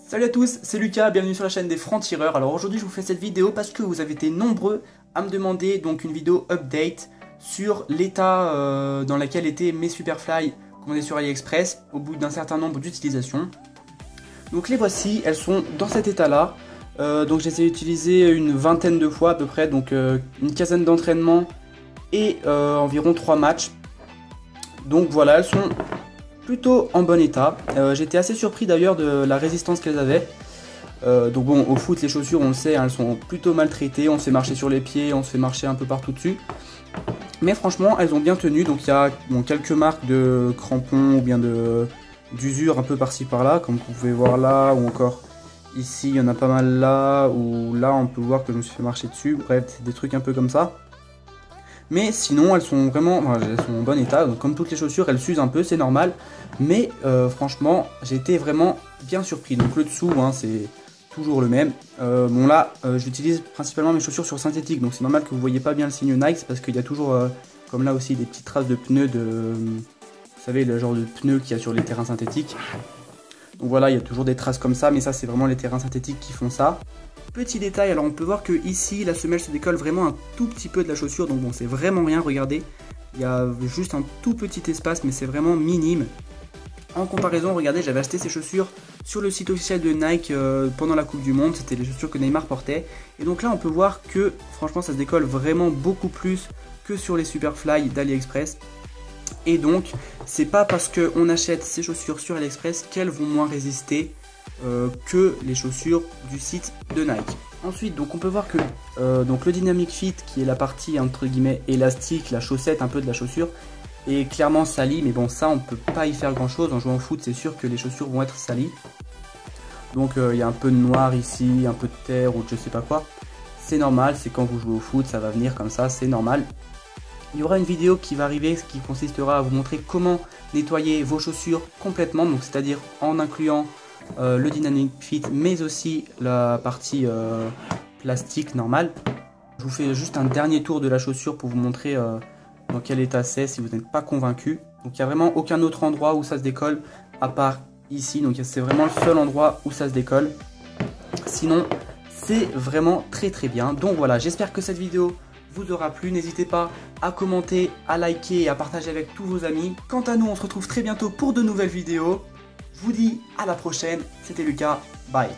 Salut à tous, c'est Lucas, bienvenue sur la chaîne des francs-tireurs. Alors aujourd'hui je vous fais cette vidéo parce que vous avez été nombreux à me demander donc une vidéo update sur l'état dans lequel étaient mes Superfly commandés sur AliExpress au bout d'un certain nombre d'utilisations. Donc les voici, elles sont dans cet état là. Donc j'ai essayé d'utiliser une vingtaine de fois à peu près, donc une quinzaine d'entraînements et environ 3 matchs. Donc voilà, elles sont plutôt en bon état. J'étais assez surpris d'ailleurs de la résistance qu'elles avaient. Donc bon, au foot les chaussures on le sait, hein, elles sont plutôt maltraitées, on se fait marcher sur les pieds, on se fait marcher un peu partout dessus. Mais franchement elles ont bien tenu, donc il y a quelques marques de crampons ou bien d'usure un peu par-ci par-là, comme vous pouvez voir là, ou encore ici il y en a pas mal là, ou là on peut voir que je me suis fait marcher dessus, bref c'est des trucs un peu comme ça. Mais sinon elles sont vraiment, elles sont en bon état, donc comme toutes les chaussures elles s'usent un peu, c'est normal. Mais franchement j'ai été vraiment bien surpris. Donc le dessous hein, c'est toujours le même. Bon là j'utilise principalement mes chaussures sur synthétique, donc c'est normal que vous voyez pas bien le signe Nike, parce qu'il y a toujours comme là aussi des petites traces de pneus vous savez le genre de pneus qu'il y a sur les terrains synthétiques. Donc voilà, il y a toujours des traces comme ça, mais ça c'est vraiment les terrains synthétiques qui font ça. Petit détail, alors on peut voir que ici la semelle se décolle vraiment un tout petit peu de la chaussure, donc bon c'est vraiment rien, regardez, il y a juste un tout petit espace mais c'est vraiment minime. En comparaison, regardez, j'avais acheté ces chaussures sur le site officiel de Nike pendant la Coupe du Monde, c'était les chaussures que Neymar portait, et donc là on peut voir que franchement ça se décolle vraiment beaucoup plus que sur les Superfly d'AliExpress. Et donc c'est pas parce qu'on achète ces chaussures sur AliExpress qu'elles vont moins résister que les chaussures du site de Nike. Ensuite donc on peut voir que donc le Dynamic Fit, qui est la partie entre guillemets élastique, la chaussette un peu de la chaussure, est clairement salie, mais bon ça on peut pas y faire grand chose. En jouant au foot c'est sûr que les chaussures vont être salies. Donc il y a un peu de noir ici, un peu de terre ou je sais pas quoi. C'est normal, c'est quand vous jouez au foot, ça va venir comme ça, c'est normal. Il y aura une vidéo qui va arriver qui consistera à vous montrer comment nettoyer vos chaussures complètement, donc c'est-à-dire en incluant le Dynamic Fit mais aussi la partie plastique normale. Je vous fais juste un dernier tour de la chaussure pour vous montrer dans quel état c'est si vous n'êtes pas convaincu. Donc il n'y a vraiment aucun autre endroit où ça se décolle à part ici, donc c'est vraiment le seul endroit où ça se décolle. Sinon c'est vraiment très bien. Donc voilà, j'espère que cette vidéo vous aura plu, n'hésitez pas à commenter, à liker et à partager avec tous vos amis. Quant à nous, on se retrouve très bientôt pour de nouvelles vidéos. Je vous dis à la prochaine, c'était Lucas, bye.